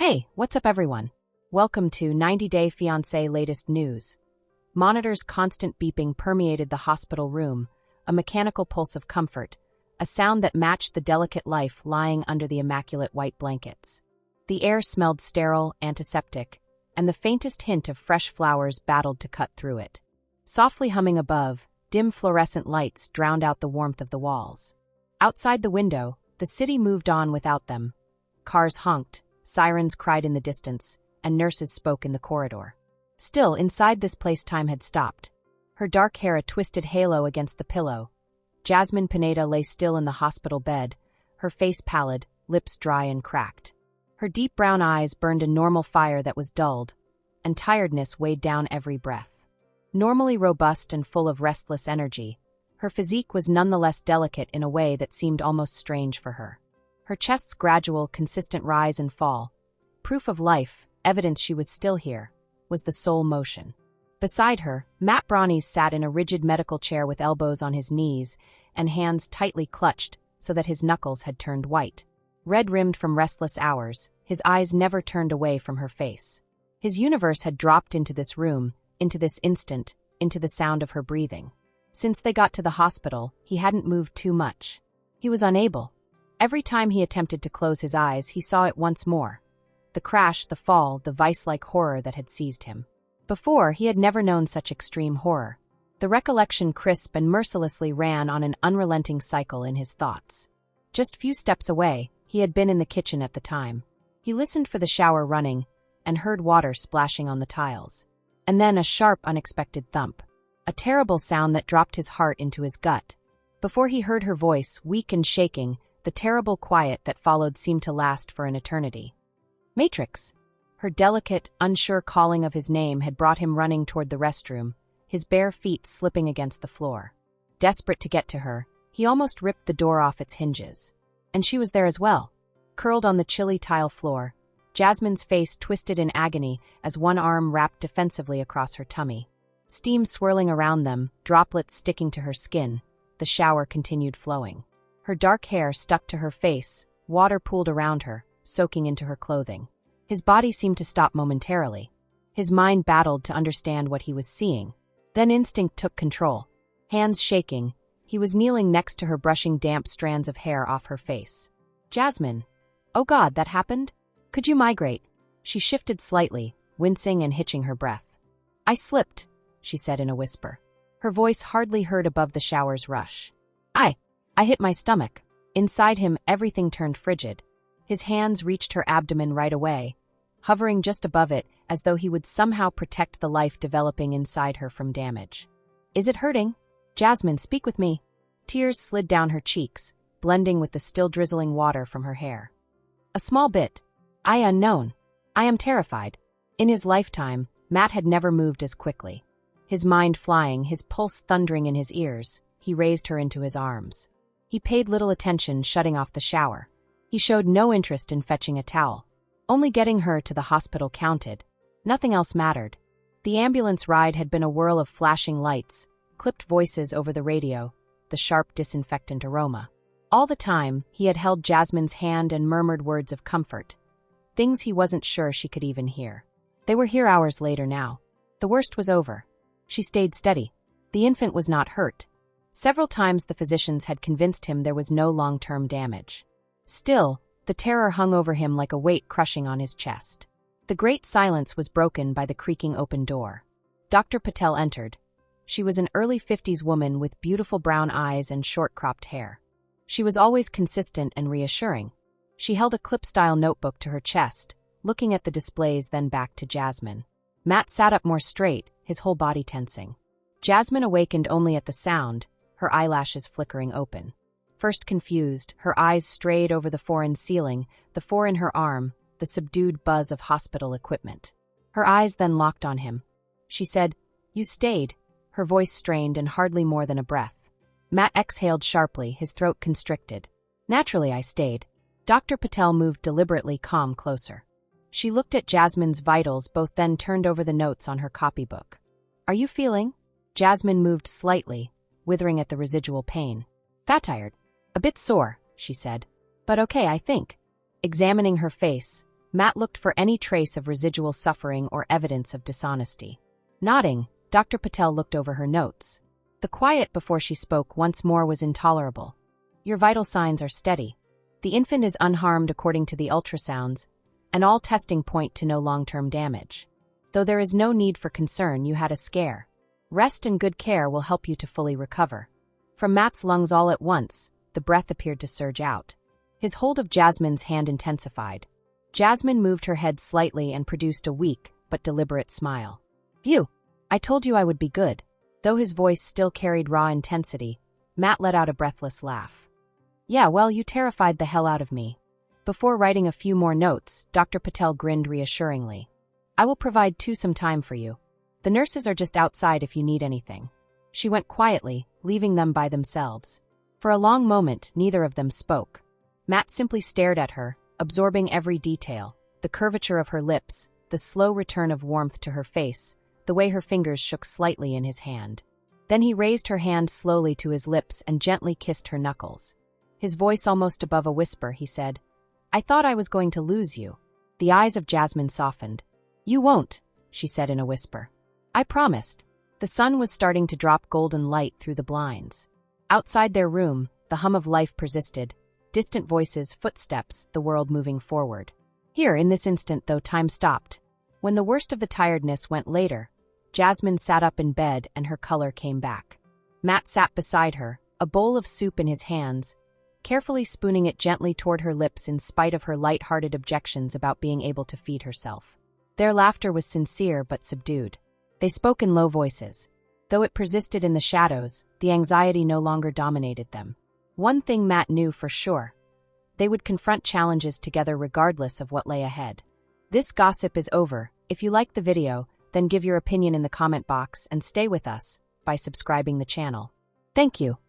Hey, what's up everyone? Welcome to 90-Day Fiancé latest news. Monitor's constant beeping permeated the hospital room, a mechanical pulse of comfort, a sound that matched the delicate life lying under the immaculate white blankets. The air smelled sterile, antiseptic, and the faintest hint of fresh flowers battled to cut through it. Softly humming above, dim fluorescent lights drowned out the warmth of the walls. Outside the window, the city moved on without them. Cars honked, sirens cried in the distance, and nurses spoke in the corridor. Still, inside this place time had stopped. Her dark hair a twisted halo against the pillow. Jasmine Pineda lay still in the hospital bed, her face pallid, lips dry and cracked. Her deep brown eyes burned a normal fire that was dulled, and tiredness weighed down every breath. Normally robust and full of restless energy, her physique was nonetheless delicate in a way that seemed almost strange for her. Her chest's gradual, consistent rise and fall, proof of life, evidence she was still here, was the sole motion. Beside her, Matt Brownies sat in a rigid medical chair with elbows on his knees and hands tightly clutched so that his knuckles had turned white. Red-rimmed from restless hours, his eyes never turned away from her face. His universe had dropped into this room, into this instant, into the sound of her breathing. Since they got to the hospital, he hadn't moved too much. He was unable. Every time he attempted to close his eyes, he saw it once more. The crash, the fall, the vice-like horror that had seized him. Before, he had never known such extreme horror. The recollection crisp and mercilessly ran on an unrelenting cycle in his thoughts. Just few steps away, he had been in the kitchen at the time. He listened for the shower running and heard water splashing on the tiles. And then a sharp, unexpected thump. A terrible sound that dropped his heart into his gut. Before he heard her voice, weak and shaking, the terrible quiet that followed seemed to last for an eternity. Matrix! Her delicate, unsure calling of his name had brought him running toward the restroom, his bare feet slipping against the floor. Desperate to get to her, he almost ripped the door off its hinges. And she was there as well. Curled on the chilly tile floor, Jasmine's face twisted in agony as one arm wrapped defensively across her tummy. Steam swirling around them, droplets sticking to her skin, the shower continued flowing. Her dark hair stuck to her face, water pooled around her, soaking into her clothing. His body seemed to stop momentarily. His mind battled to understand what he was seeing. Then instinct took control. Hands shaking, he was kneeling next to her, brushing damp strands of hair off her face. Jasmine. Oh God, that happened? Could you migrate? She shifted slightly, wincing and hitching her breath. I slipped, she said in a whisper. Her voice hardly heard above the shower's rush. I hit my stomach. Inside him, everything turned frigid. His hands reached her abdomen right away, hovering just above it as though he would somehow protect the life developing inside her from damage. Is it hurting? Jasmine, speak with me. Tears slid down her cheeks, blending with the still drizzling water from her hair. A small bit. I unknown. I am terrified. In his lifetime, Matt had never moved as quickly. His mind flying, his pulse thundering in his ears, he raised her into his arms. He paid little attention, shutting off the shower. He showed no interest in fetching a towel. Only getting her to the hospital counted. Nothing else mattered. The ambulance ride had been a whirl of flashing lights, clipped voices over the radio, the sharp disinfectant aroma. All the time, he had held Jasmine's hand and murmured words of comfort. Things he wasn't sure she could even hear. They were here hours later now. The worst was over. She stayed steady. The infant was not hurt. Several times the physicians had convinced him there was no long-term damage. Still, the terror hung over him like a weight crushing on his chest. The great silence was broken by the creaking open door. Dr. Patel entered. She was an early 50s woman with beautiful brown eyes and short-cropped hair. She was always consistent and reassuring. She held a clip-style notebook to her chest, looking at the displays then back to Jasmine. Matt sat up more straight, his whole body tensing. Jasmine awakened only at the sound, her eyelashes flickering open. First confused, her eyes strayed over the foreign ceiling, the four in her arm, the subdued buzz of hospital equipment. Her eyes then locked on him. She said, "You stayed," her voice strained and hardly more than a breath. Matt exhaled sharply, his throat constricted. "Naturally I stayed." Dr. Patel moved deliberately calm closer. She looked at Jasmine's vitals, both then turned over the notes on her copybook. "Are you feeling?" Jasmine moved slightly, withering at the residual pain. "That tired. A bit sore," she said. "But okay, I think." Examining her face, Matt looked for any trace of residual suffering or evidence of dishonesty. Nodding, Dr. Patel looked over her notes. The quiet before she spoke once more was intolerable. Your vital signs are steady. The infant is unharmed according to the ultrasounds, and all testing point to no long-term damage. Though there is no need for concern, you had a scare. Rest and good care will help you to fully recover. From Matt's lungs all at once, the breath appeared to surge out. His hold of Jasmine's hand intensified. Jasmine moved her head slightly and produced a weak but deliberate smile. "Phew, I told you I would be good." Though his voice still carried raw intensity, Matt let out a breathless laugh. "Yeah, well, you terrified the hell out of me." Before writing a few more notes, Dr. Patel grinned reassuringly. "I will provide some time for you. The nurses are just outside if you need anything." She went quietly, leaving them by themselves. For a long moment, neither of them spoke. Matt simply stared at her, absorbing every detail, the curvature of her lips, the slow return of warmth to her face, the way her fingers shook slightly in his hand. Then he raised her hand slowly to his lips and gently kissed her knuckles. His voice almost above a whisper, he said, "I thought I was going to lose you." The eyes of Jasmine softened. "You won't," she said in a whisper. "I promised." The sun was starting to drop golden light through the blinds. Outside their room, the hum of life persisted. Distant voices, footsteps, the world moving forward. Here, in this instant, though, time stopped. When the worst of the tiredness went later, Jasmine sat up in bed and her color came back. Matt sat beside her, a bowl of soup in his hands, carefully spooning it gently toward her lips in spite of her light-hearted objections about being able to feed herself. Their laughter was sincere but subdued. They spoke in low voices. Though it persisted in the shadows, the anxiety no longer dominated them. One thing Matt knew for sure. They would confront challenges together regardless of what lay ahead. This gossip is over. If you liked the video, then give your opinion in the comment box and stay with us by subscribing the channel. Thank you.